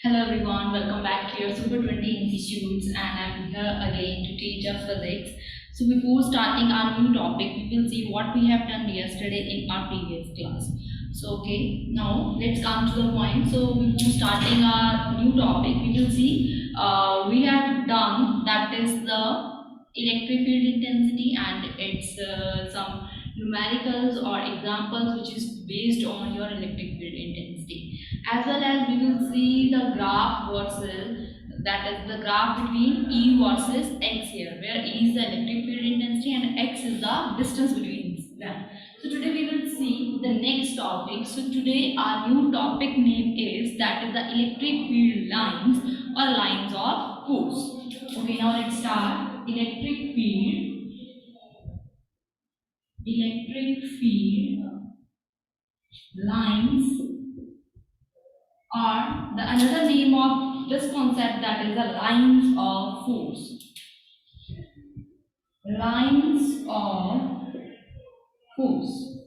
Hello everyone, welcome back to your Super20 Institutes, and I'm here again to teach us physics. So before starting our new topic, we will see what we have done yesterday in our previous class. So okay, now let's come to the point. So before starting our new topic, we will see we have done that is the electric field intensity and its some numericals or examples which is based on your electric field intensity, as well as we will see the graph versus, that is the graph between E versus X here, where E is the electric field intensity and X is the distance between them. So today we will see the next topic. So today our new topic name is, that is the electric field lines or lines of force. Okay, now let's start. Electric field lines, or the another name of this concept, that is the lines of force. Lines of force.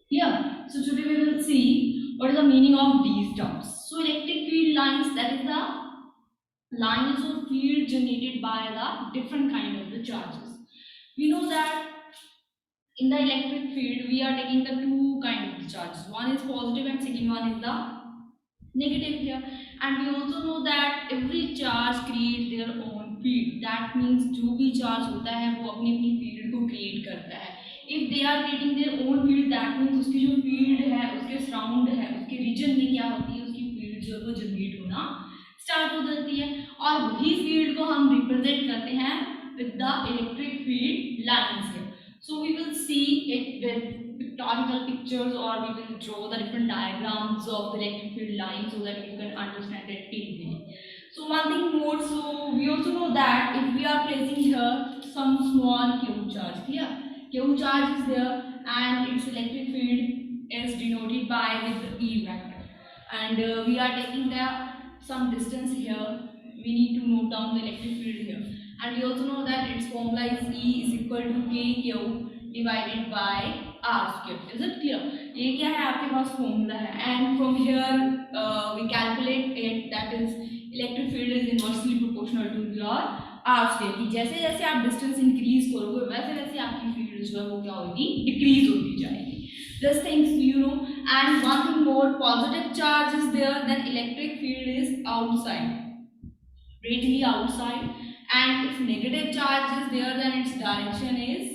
Here, so today we will see what is the meaning of these terms. So electric field lines, that is the lines of field generated by the different kind of the charges. We know that in the electric field we are taking the two kind of the charges. One is positive and second one is the negative here. And we also know that every charge creates their own field. That means जो भी charge होता है वो अपनी अपनी field को create करता है. If they are creating their own field, that means उसकी जो field है, उसके surround है, उसके region में क्या होती है, उसकी field जो है वो generate होना start हो जाती है, और वही field को हम represent करते हैं with the electric field lines here. So we will see it with pictorial pictures, or we will draw the different diagrams of the electric field lines so that you can understand it easily. So one thing more, so we also know that if we are placing here some small q charge here, q charge is there and its electric field is denoted by with the E vector, and we are taking the some distance here, we need to note down the electric field here, and we also know that its formula is E is equal to kq divided by r square. Is it clear? ये क्या है, आपके पास formula है, and from here we calculate it, that is electric field is inversely proportional to your r square. कि जैसे जैसे आप distance increase करोगे वैसे वैसे आपकी field जो है वो क्या होगी, decrease होती जाएगी. These things you know. And one thing more, positive charge is there, then electric field is outside, radially outside, and if negative charge is there, then its direction is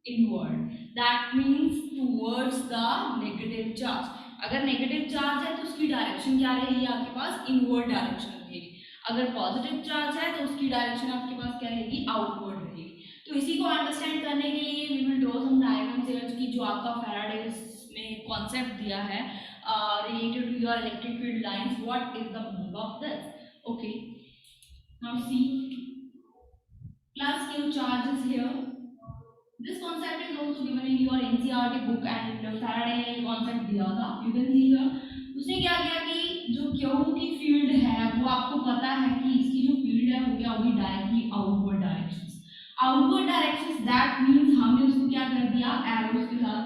inward. That means towards the negative charge. अगर negative charge है तो उसकी direction क्या रहेगी, आपके पास inward direction रहेगी. अगर positive charge है तो उसकी direction आपके पास क्या रहेगी, outward रहेगी. तो इसी को understand करने के लिए we will draw some diagrams here, कि जो आपका Faraday's ने concept दिया है related to your electric field lines. What is the meaning of this? Okay. Now see, plus q charge is here. This concept is also given in your NCERT book, and Faraday ने concept दिया था. You can see here. उसने क्या किया कि जो q की field है वो आपको पता है कि इसकी जो field है वो क्या होगी, directly outward directions. Outward directions, that means हमने उसको क्या कर दिया, arrows के साथ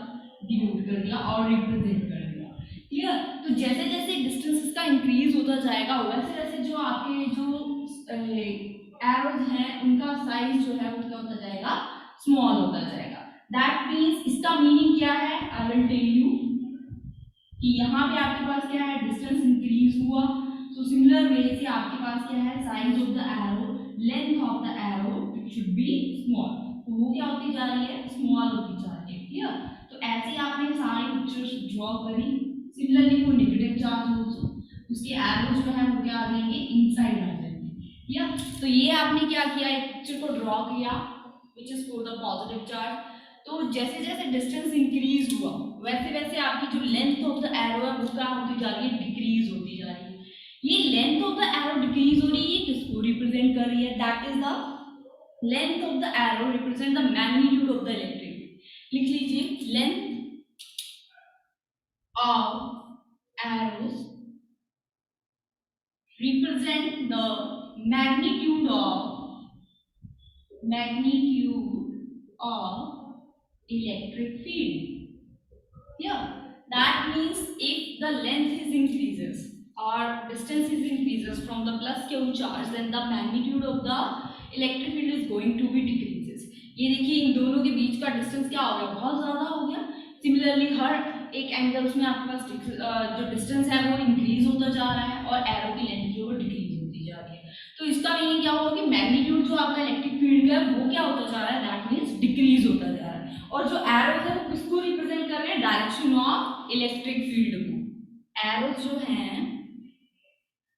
denote कर दिया और represent कर दिया. Clear? तो जैसे जैसे distance इसका increase होता जाएगा वैसे वैसे जो आपके जो arrows हैं उनका size जो है वो क्या होता जाएगा, small होता जाएगा. That means इसका meaning क्या है, I will tell you कि यहाँ पे आपके पास क्या है, distance increase हुआ, so similar way से आपके पास क्या है, size of the arrow, length of the arrow, it should be small. तो वो क्या होती जा रही है, small होती जा रही है. Clear? तो ऐसे आपने सारी pictures draw करी. Similarly for negative charge also, उसके arrow जो है वो क्या आ जाएंगे, inside आ जाएंगे. या तो ये आपने क्या किया, एक पिक्चर को ड्रॉ किया which is for the positive charge. तो जैसे जैसे डिस्टेंस इंक्रीज हुआ वैसे वैसे आपकी जो लेंथ ऑफ द एरो है वो क्या होती जा रही है, डिक्रीज होती जा रही है. ये length of the arrow decrease हो रही है, किसको रिप्रेजेंट कर रही है, that is the length of the arrow represent the magnitude of the electric field. लिख लीजिए, length of arrows represent the magnitude of electric field. Yeah, that means if the length is increases or distance is increases from the plus q charge, then the magnitude of the electric field is going to be decreases. ये देखिए इन दोनों के बीच का distance क्या हो गया, बहुत ज्यादा हो गया. सिमिलरली हर एक एंगल्स में आपके पास जो डिस्टेंस है वो इंक्रीज होता जा रहा है और एरो की लेंथ जो है डिक्रीज होती जा रही है. तो इसका मीनिंग क्या होगा कि मैग्नीट्यूड जो आपका इलेक्ट्रिक फील्ड है वो क्या होता जा रहा है, दैट मीन्स डिक्रीज होता जा रहा है. और जो एरोज है वो किसको रिप्रेजेंट कर रहे हैं, डायरेक्शन ऑफ इलेक्ट्रिक फील्ड को. एरोज जो हैं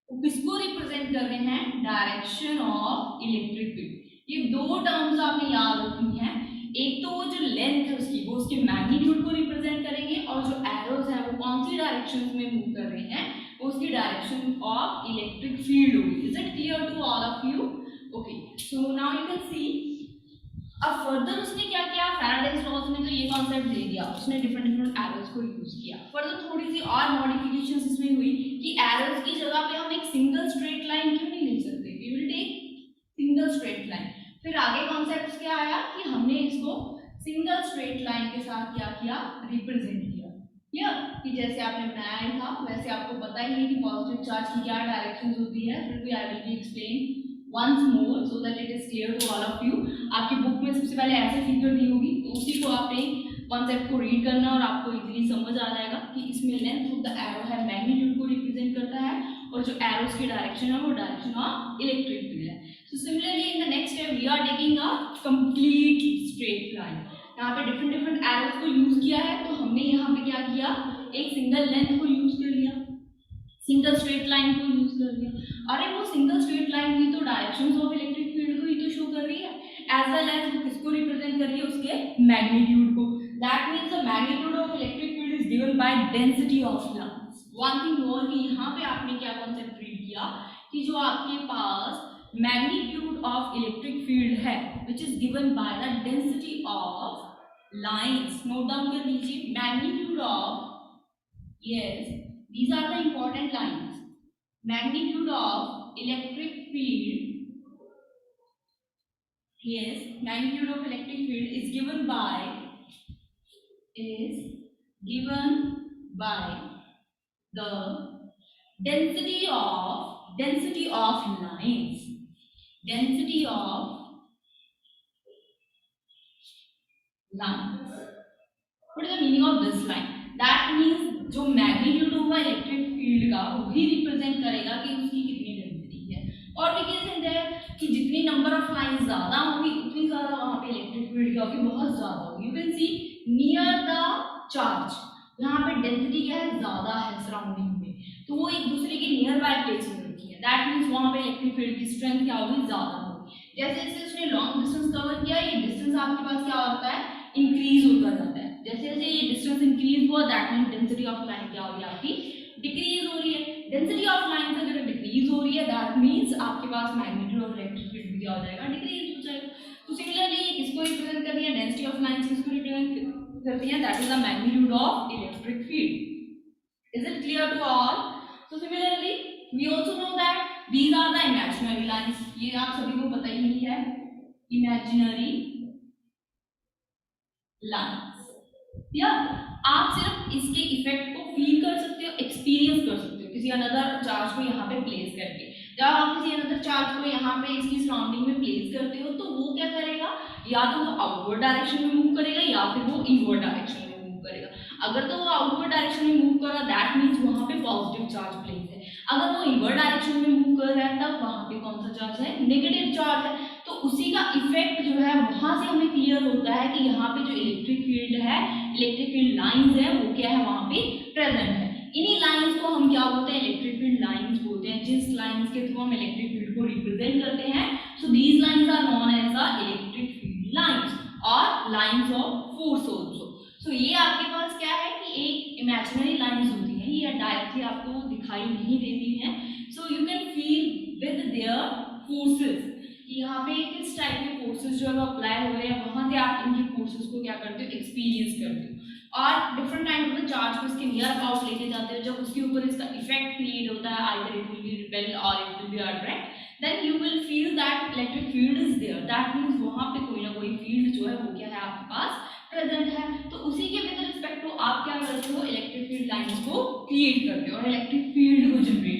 वो किसको रिप्रेजेंट कर रहे हैं, डायरेक्शन ऑफ इलेक्ट्रिक फील्ड. ये दो टर्म्स आपने याद रखनी है. एक तो वो जो लेंथ है उसकी वो उसके मैग्नीट्यूड को रिप्रेजेंट करेंगे और जो एरोज है वो कौन सी डायरेक्शन में मूव कर रहे हैं वो उसकी डायरेक्शन ऑफ इलेक्ट्रिक फील्ड होगी. Is it clear to all of you? Okay, so now you can see. अब फर्दर उसने क्या किया, फैराडेज लॉज में तो ये कॉन्सेप्ट दे दिया, उसने डिफरेंट एरोज को यूज किया. फर्दर थोड़ी सी और मॉडिफिकेशंस इसमें हुई कि एरोज की जगह पे हम एक सिंगल स्ट्रेट लाइन क्यों नहीं लिख सकते, we will take single straight line. फिर आगे कॉन्सेप्ट क्या आया कि हमने इसको सिंगल स्ट्रेट लाइन के साथ क्या किया, रिप्रेजेंट किया. क्लियर कि जैसे आपने बनाया ही था वैसे आपको पता ही है कि पॉजिटिव चार्ज की क्या डायरेक्शंस होती है. फिर भी आई will be explain once more so that it is clear to all of you. आपकी बुक में सबसे पहले ऐसे फिगर दी होगी तो उसी को आपने कॉन्सेप्ट को रीड करना और आपको इजीली समझ आ जाएगा कि इसमें लेंथ ऑफ द एरो है मैग्नीट्यूड को रिप्रेजेंट करता है और जो एरोस की डायरेक्शन है वो डायरेक्शन ऑफ इलेक्ट्रिक फील्ड है. So similarly in the next step we are taking a complete straight line. यहाँ पे डिफरेंट एरोस को यूज किया है तो हमने यहाँ पे क्या किया, एक सिंगल लेंथ को यूज कर लिया, सिंगल स्ट्रेट लाइन को यूज कर लिया. अरे वो सिंगल स्ट्रेट लाइन भी तो डायरेक्शंस ऑफ इलेक्ट्रिक फील्ड को ही तो शो कर रही है, एज वेल एज वो किसको रिप्रेजेंट कर रही है, उसके मैग्नीट्यूड को. That means the magnitude of electric field is given by density of lines. One thing more कि यहाँ पे आपने क्या कॉन्सेप्ट रीड किया कि जो आपके पास मैग्नीट्यूड ऑफ इलेक्ट्रिक फील्ड है which is given by the density of lines. Note down कर लीजिए, magnitude of, yes, these are the important lines. Magnitude of electric field, yes, magnitude of electric field is given by the density of lines. Density of lines. What is the meaning of this line? That means जो magnitude होगा electric field का वही represent करेगा कि उसकी कितनी density है. और भी कैसे है कि जितनी नंबर ऑफ लाइंस ज्यादा होंगी उतनी ज्यादा वहां पे इलेक्ट्रिक फील्ड क्या होगी, बहुत ज्यादा होगी. You can C near the charge यहाँ पे डेंसिटी क्या है, ज्यादा है सराउंडिंग में, तो वो एक दूसरे के नियर बाय प्लेस में रखी है. दैट मीन्स वहां पे इलेक्ट्रिक फील्ड की स्ट्रेंथ क्या होगी, ज्यादा होगी. जैसे जैसे उसने लॉन्ग डिस्टेंस कवर किया ये डिस्टेंस आपके पास क्या होता है, इंक्रीज होता जाता है. जैसे जैसे ये डिस्टेंस इंक्रीज हुआ that means density of line क्या होगी, आपकी डिक्रीज हो रही है. डेंसिटी ऑफ लाइन अगर डिक्रीज हो रही है दैट मींस आपके पास मैग्नीट्यूड ऑफ इलेक्ट्रिक फील्ड भी क्या हो जाएगा, डिक्रीज हो जाएगा. तो सिमिलरली इसको रिप्रेजेंट करती है डेंसिटी ऑफ लाइंस किसको रिप्रेजेंट करती है, that is the magnitude of electric field. Is it clear to all? So similarly we also know that these are the imaginary lines. ये आप सभी को पता ही है, इमेजिनरी लाइंस. या आप सिर्फ इसके इफेक्ट को फील कर सकते हो, एक्सपीरियंस कर सकते हो किसी अनदर चार्ज को यहाँ पे प्लेस करके. जब आप किसी अनदर चार्ज को यहाँ पे इसकी सराउंडिंग में प्लेस करते हो तो वो क्या करेगा, या तो वो आउटवर्ड डायरेक्शन में मूव करेगा या फिर वो इनवर्ड डायरेक्शन में मूव करेगा. अगर तो वो आउटवर्ड डायरेक्शन में मूव कर रहा दैट मीन्स वहाँ पे पॉजिटिव चार्ज प्लेस है. अगर वो इनवर्ड डायरेक्शन में मूव कर रहा है तब वहाँ पे कौन सा चार्ज है, नेगेटिव चार्ज है. तो उसी का इफेक्ट जो है वहां से हमें क्लियर होता है कि यहाँ पे जो इलेक्ट्रिक फील्ड है, इलेक्ट्रिक फील्ड लाइंस है वो क्या है वहां पे प्रेजेंट है. इन्हीं लाइंस को हम क्या बोलते हैं, इलेक्ट्रिक फील्ड लाइंस बोलते हैं, जिस लाइंस के थ्रू हम इलेक्ट्रिक फील्ड को रिप्रेजेंट करते हैं. So these lines are known as the electric field lines और lines of force also. So ये आपके पास क्या है कि एक इमेजिनरी लाइंस होती है, ये डायरेक्टली आपको दिखाई नहीं देती है. So you can feel with their forces कि यहाँ पे किस टाइप के फोर्सेस जो है वो अप्लाई हो रहे हैं, वहां से आप इनकी फोर्सेस को क्या करते हो, एक्सपीरियंस करते हो. और different time of the charge को इसके नियर अबाउट लेके जाते हो. जब उसके ऊपर इसका इफेक्ट क्रिएट होता है, either it will be repel or it will be attract, then you will feel that electric field is there. That means वहां पे कोई ना कोई फील्ड जो है वो क्या है आपके पास प्रेजेंट है. तो उसी के विद रिस्पेक्ट टू आप क्या करते हो, इलेक्ट्रिक फील्ड लाइंस को क्रिएट करते हो और इलेक्ट्रिक फील्ड को generate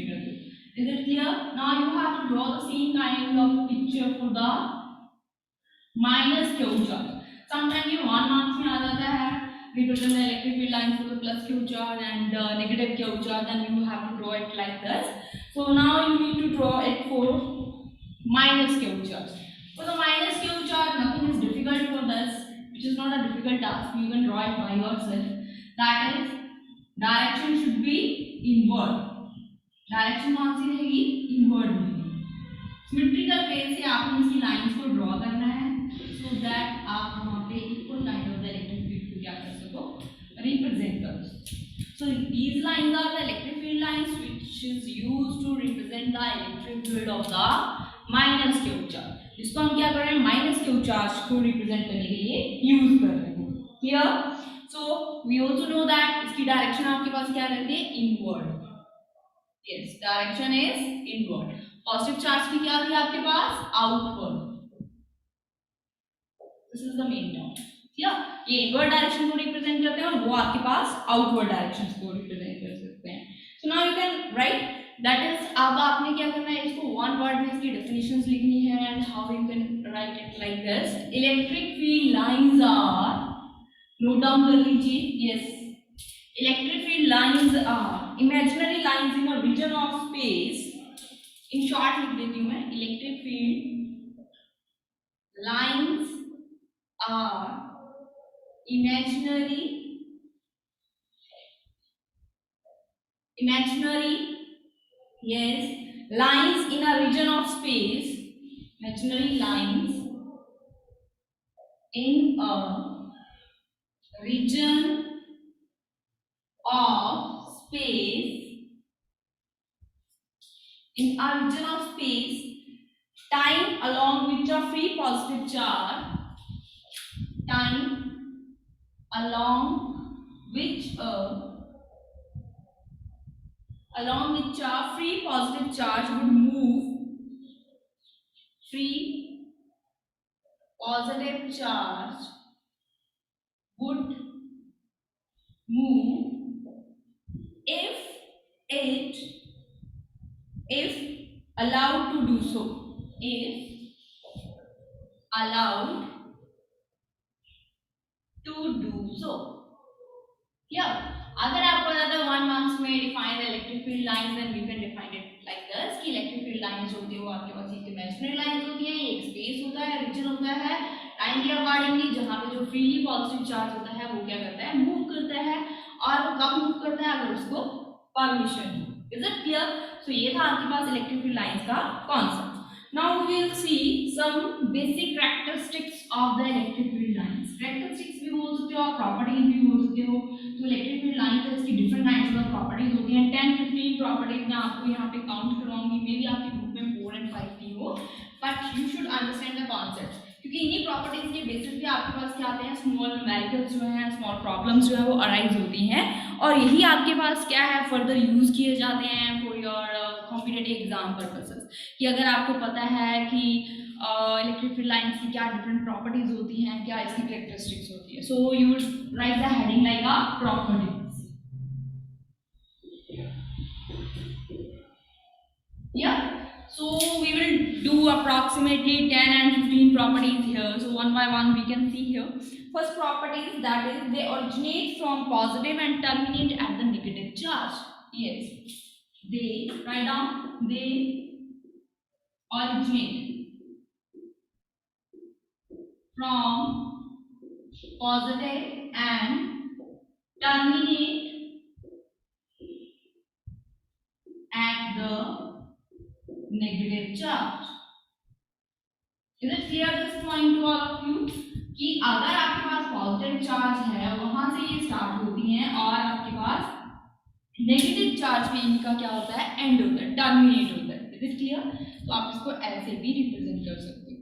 now you have to draw the same kind of picture for the minus Q charge. Sometimes ये 1 marks में आ जाता है, represent the electric field lines for the plus Q charge and negative Q charge, then you have to draw it like this. So now you need to draw it for minus Q charge. For the minus Q charge, nothing is difficult for this, which is not a difficult task. You can draw it by yourself. That is, direction should be inward. Direction कौन सी रहेगी? Inward रहेगी. Symmetrical plane से आपको इसकी lines को draw करना है, so that आप वहाँ पे equal kind of the electric field को क्या कर सको? Represent कर सको. So these lines are the electric field lines which is used to represent the electric field of the minus Q charge. इसको हम क्या कर रहे हैं? Minus Q charge को represent करने के लिए use कर रहे हैं. Here, so we also know that इसकी direction आपके पास क्या रहती है? Inward. Yes, direction is inward. Positive charge की क्या थी आपके पास? Outward. This is the main term. Yeah, ये inward direction को represent करते हैं और वो आपके पास outward directions को represent कर सकते हैं. So now you can write. That is, अब आपने क्या करना है? इसको one word में इसकी definitions लिखनी है and how you can write it like this. Electric field lines are, note down कर लीजिए. Yes, electric field lines are imaginary lines in a region of space. In short लिख देती हूँ मैं. Electric field lines are imaginary yes, lines in a region of space. Imaginary lines in a region of space. In a region of space, time along which a free positive charge, time along which a free positive charge would move, free positive charge would move if allowed to do so, if allowed to do so. Yeah, अगर आपको पता है 1 marks में define the electric field lines, then you can define it like this कि electric field lines होती है वो आपके पास एक imaginary lines होती है, एक space होता है, region होता है, time के accordingly जहाँ पे जो freely positive charge होता है वो क्या करता है? Move करता है, और वो कब move करता है? अगर उसको permission हो. Is it clear? So ये था आपके पास electric field lines का concept. Now we will see some basic characteristics of the electric field lines. Characteristics भी बोल सकते हो, properties भी बोल सकते हो. तो electric field lines है, इसकी different kinds of properties होती हैं. 10-15 properties मैं आपको यहाँ पे count करवाऊंगी. Maybe आपके group में 4 and 5 भी हो, but you should understand the concepts. क्योंकि इन्हीं प्रॉपर्टीज के बेसिस पे आपके पास क्या आते हैं? स्मॉल न्यूमेरिकल्स जो हैं, स्मॉल प्रॉब्लम्स जो है वो अराइज होती हैं, और यही आपके पास क्या है? फर्दर यूज किए जाते हैं for your competitive exam purposes. कि अगर आपको पता है कि इलेक्ट्रिक फील्ड लाइंस की क्या डिफरेंट प्रॉपर्टीज होती हैं, क्या इसकी कैरेक्टरिस्टिक्स होती है, so you would write the heading like a properties. Yeah, so we will do approximately 10 and 15 properties here. So one by one we can see here. First property is that is they originate from positive and terminate at the negative charge. Yes, they, write down, they originate from positive and terminate at the negative charge. Is it clear this point to all of you? कि अगर आपके पास positive charge है वहां से ये start होती हैं और आपके पास नेगेटिव चार्ज पे इनका क्या होता है? एंड होता है, टर्मिनेट होता है. Is it clear? तो आप इसको ऐसे भी रिप्रेजेंट कर सकते हो.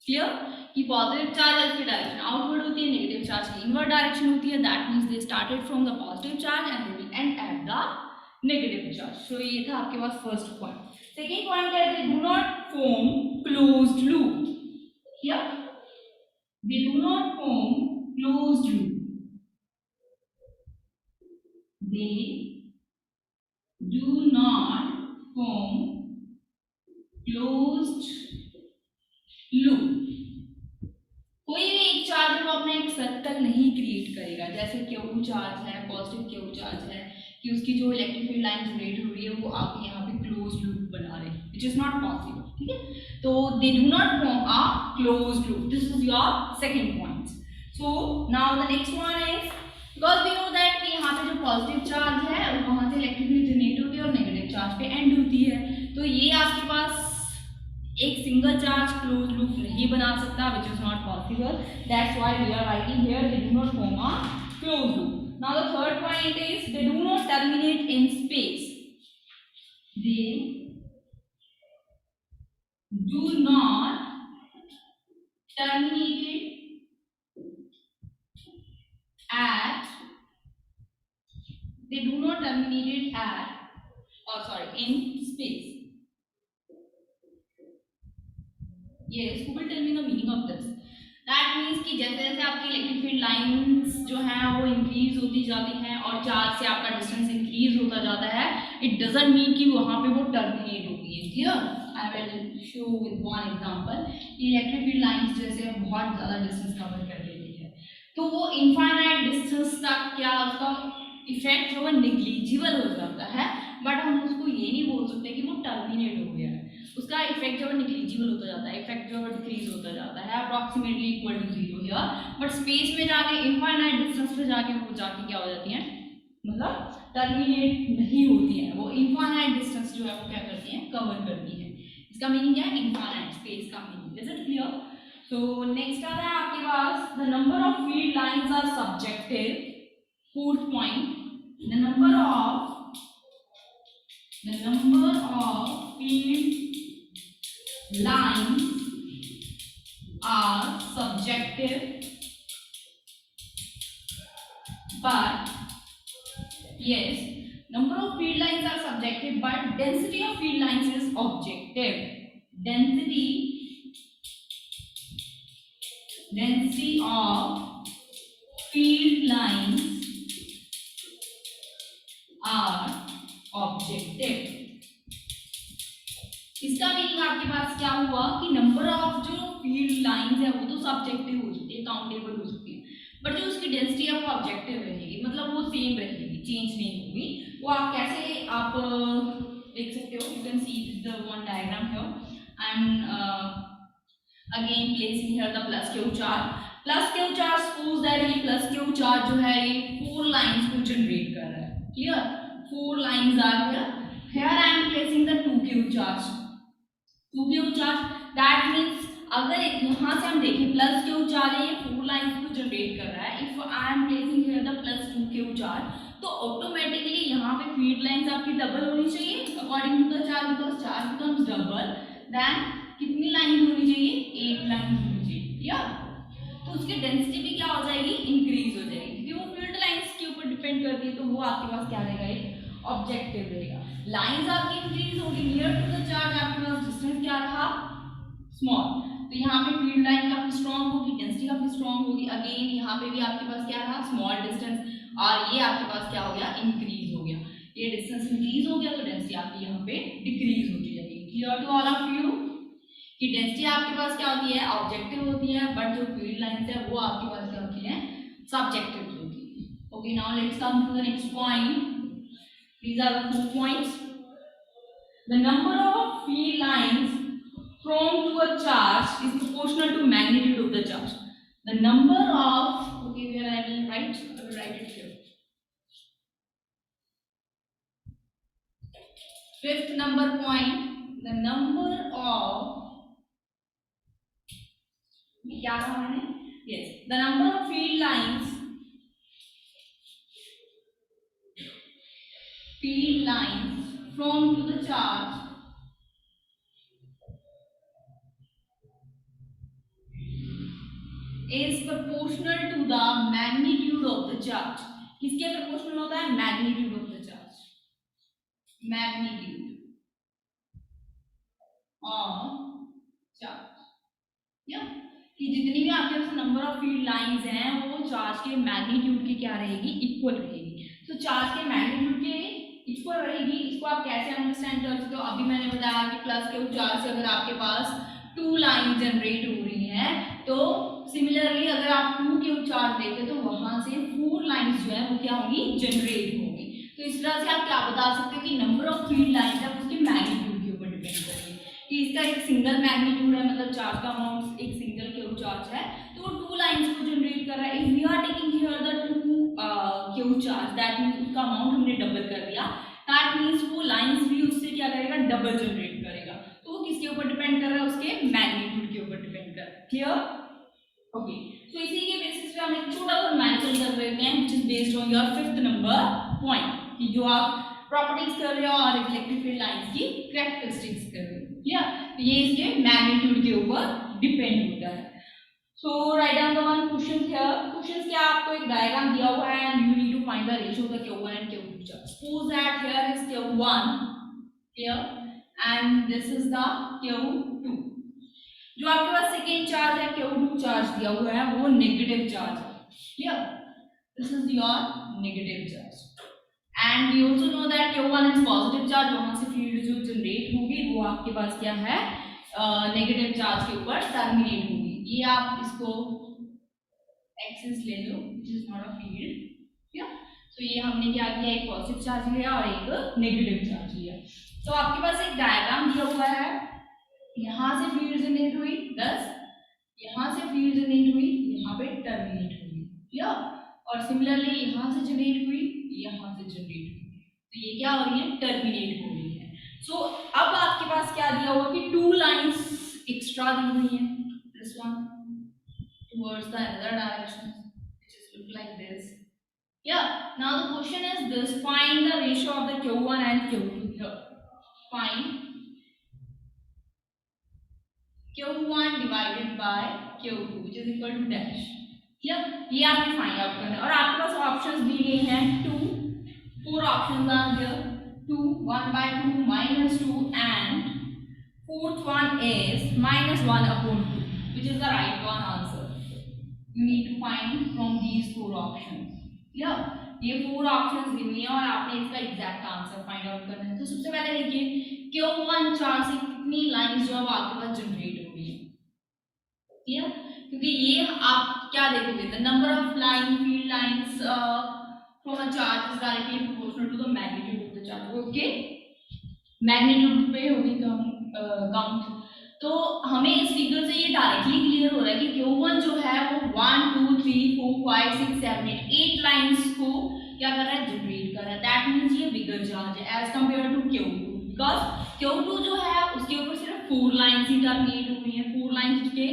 क्लियर कि पॉजिटिव चार्ज इसकी डायरेक्शन आउटवर्ड होती है, नेगेटिव चार्ज की इनवर्ड डायरेक्शन होती है. That means they started from the positive charge and they will end at the negative charge. So ये था आपके पास फर्स्ट पॉइंट. सेकेंड पॉइंट है they do not form closed loop. Here they do not form closed loop. They do not form closed loop. कोई भी एक charge वो अपना एक सर्कल नहीं क्रिएट करेगा, जैसे क्यू चार्ज है, पॉजिटिव क्यू चार्ज है, कि उसकी जो इलेक्ट्रिक फील्ड लाइन जनरेट हो रही है वो आके यहाँ पे क्लोज लूप बना रहे हैं, विच इज नॉट पॉसिबल। ठीक है, तो they do not form a close loop. This is your second point. So now the next one is, because we know that कि यहाँ पे जो पॉजिटिव चार्ज है वहाँ से इलेक्ट्रिक फील्ड जनरेट होती है और नेगेटिव चार्ज पे एंड होती है, तो ये आपके पास एक सिंगल चार्ज क्लोज लूप नहीं बना सकता, which is not possible. That's why we are writing here they do not form a closed loop. Now the third point is they do not terminate in space. They do not terminate at. They do not terminate at, or sorry, in space. Yes, who will tell me the meaning of this? That means कि जैसे जैसे आपकी electric field lines जो हैं वो increase होती जाती हैं और चार्ज से आपका डिस्टेंस इंक्रीज होता जाता है, इट डजंट मीन कि वहाँ पे वो टर्मिनेट होगी है। Clear? I will show with one example. Electric field lines जैसे बहुत ज़्यादा डिस्टेंस कवर कर लेती है, तो वो इनफाइनाइट डिस्टेंस तक क्या उसका इफेक्ट जो है निग्लिजिबल हो जाता है, बट हम उसको ये नहीं बोल सकते कि वो टर्मिनेट हो गया है। उसका इफेक्ट जो है निग्लिजिबल होता जाता है, इफेक्ट जो है डिक्रीज होता जाता है, approximately equal to zero here, but space में जाके इनफाइनाइट डिस्टेंस पे जाके वो जाके क्या हो जाती है, मतलब टर्मिनेट नहीं होती है, वो इनफाइनाइट डिस्टेंस जो है वो क्या करती है, कवर करती है। इसका मीनिंग क्या है, इनफाइनाइट स्पेस का meaning. Is it clear? So next आता है आपके पास the number of field lines are subjective. Fourth point, the number of field lines are subjective, but yes, number of field lines are subjective, but density of field lines is objective. Density of field lines are objective. इसका meaning आपके पास क्या हुआ कि number of जो field lines है वो तो सब्जेक्टिव हो सकती है, काउंटेबल हो सकती है, बट जो उसकी डेंसिटी है वो ऑब्जेक्टिव रहेगी, मतलब वो सेम रहेगी, चेंज नहीं होगी। वो आप कैसे आप देख सकते हो, you can see the one diagram here. I am again placing here the plus Q charge. Plus Q charge, suppose that ये प्लस क्यू चार्ज जो है ये 4 लाइंस को जनरेट कर रहा है। Clear? 4 lines are here. Here I am placing the 2q charge. 2q charge, that means अगर यहाँ से हम देखें प्लस क्यू चार्ज है, ये 4 लाइंस को जनरेट कर रहा है। If I am placing here the plus 2q charge, तो ऑटोमेटिकली यहाँ पे फील्ड लाइंस आपकी डबल होनी चाहिए according to the charge, because charge becomes double, then कितनी लाइन होनी चाहिए, 8 लाइन होनी चाहिए। या तो उसकी डेंसिटी भी क्या हो जाएगी, इंक्रीज हो जाएगी, क्योंकि वो फील्ड लाइंस के ऊपर डिपेंड करती है, तो वो आपके पास क्या रहेगा, एक ऑब्जेक्टिव रहेगा। लाइंस आपकी इंक्रीज होगी, नियर टू द चार्ज आपके पास डिस्टेंस क्या रहा, स्मॉल, तो यहाँ पे फील्ड लाइन काफी स्ट्रॉन्ग होगी, डेंसिटी काफी स्ट्रॉन्ग होगी। अगेन यहाँ पे भी आपके पास क्या रहा, स्मॉल डिस्टेंस, और ये आपके पास क्या हो गया, इंक्रीज हो गया। ये डिस्टेंस इंक्रीज हो गया तो डेंसिटी आपकी यहाँ पे डिक्रीज होती जाएगी। Clear to all of you कि डेंसिटी आपके पास क्या होती है, ऑब्जेक्टिव होती है, बट जो फील्ड लाइंस है वो आपके पास क्या होती है, सब्जेक्टिव होती है। Okay, now let's come to the next point. These are the 4 points. The number of field lines thrown to a charge is proportional to magnitude of the charge. The number of, okay, where I will write it here. Fifth number point, the number of, क्या कहा मैंने? Yes, the number of field lines thrown to the charge is proportional to the magnitude of the charge. किसके proportional होता है, magnitude of the charge, magnitude of charge। या कि जितनी भी आपके पास नंबर ऑफ फील्ड लाइंस हैं वो चार्ज के मैग्नीट्यूड की क्या रहेगी, इक्वल रहेगी। तो चार्ज के मैग्नीट्यूड के इक्वल रहेगी, इसको इसको आप कैसे अंडरस्टैंड कर सकते हो? अभी मैंने बताया कि प्लस Q चार्ज से अगर आपके पास 2 लाइन जनरेट हो रही है तो सिमिलरली अगर आप 2Q चार्ज लेते तो वहां से 4 लाइंस जो है वो क्या होगी, जनरेट होगी। तो इस तरह से आप क्या बता सकते हो कि नंबर ऑफ फील्ड लाइंस है उसके मैग्नीट्यूड के ऊपर डिपेंड करती है कि इसका एक सिंगल मैग्नीट्यूड है, मतलब चार्ज का अमाउंट एक सिंगल Q चार्ज है तो वो 2 लाइंस को जनरेट कर रहा है। If we are taking here the 2 Q charge that means उसका अमाउंट हमने डबल कर दिया, दैट मींस वो लाइंस भी उससे क्या करेगा, डबल जनरेट करेगा। तो वो किसके ऊपर डिपेंड कर रहा है, उसके मैग्नीट्यूड के ऊपर डिपेंड कर रहा है। क्लियर? ओके, तो इसी के बेसिस पे हम एक छोटा सा मैथड कर रहे हैं which is based on your 5th number point कि जो आप प्रॉपर्टीज कर रहे हो और इलेक्ट्रिक फील्ड लाइंस की कैरेक्टरिस्टिक्स कर रहे हो। क्लियर? तो ये इसके मैग्नीट्यूड के ऊपर डिपेंड होता है। So write down the one questions here. Questions क्या, आपको एक डायग्राम दिया हुआ है and you need to find the ratio of the Q1 and Q2 charge. Suppose that here is Q1 here and this is the Q2. जो आपके पास second charge है Q2 charge दिया हुआ है वो नेगेटिव चार्ज है। Clear? This is your negative charge and we also know that Q1 is positive charge, वहां से फील्ड जो जनरेट होगी वो आपके पास क्या है, नेगेटिव चार्ज के ऊपर टर्मिनेट होगी। ये आप इसको एक्सिस ले लो which is not a field. क्या, तो ये हमने क्या किया, एक पॉजिटिव चार्ज लिया और एक नेगेटिव चार्ज लिया। तो आपके पास एक डायग्राम दिया हुआ है, यहाँ से फील्ड जनरेट हुई 10, यहाँ से फील्ड जनरेट हुई, यहाँ पे टर्मिनेट हुई। क्लियर? और सिमिलरली यहाँ से जनरेट हुई, यहाँ से जनरेट हुई, तो ये क्या हो रही है, टर्मिनेट हो रही है। सो अब आपके पास क्या दिया हुआ कि 2 लाइंस एक्स्ट्रा दी हुई है, this one towards the other direction which is look like this. Yeah, now the question is this: find the ratio of the Q1 and Q2 here. Find Q1 divided by Q2 which is equal to dash. ये आपने find out करना है और आपके पास options दी गई हैं 2, 4 options are there, 2, 1/2, -2 and fourth one is -1/2 which is the right one answer. You need to find from these 4 options. Yeah, ये 4 options दी हुई हैं और आपने इसका एग्जैक्ट आंसर फाइंड आउट करना है। तो सबसे पहले देखिए Q1 चार्ज से कितनी लाइंस जो है आपके पास जनरेट हो रही है। क्लियर? क्योंकि ये आप क्या देखोगे, the number of line field lines from a charge is directly proportional to the magnitude of the charge. Okay, magnitude पे होगी काउंट। तो हमें इस फिगर से ये डायरेक्टली क्लियर हो रहा है कि Q1 जो है वो 1 2 3 4 5 6 7 8 लाइंस को क्या कर रहा है, जनरेट कर रहा है। दैट मींस ये बिगर चार्ज है as compare to Q2, because Q2 जो है उसके ऊपर सिर्फ 4 लाइंस ही टर्मिनेट हो रही है, 4 लाइंस उसके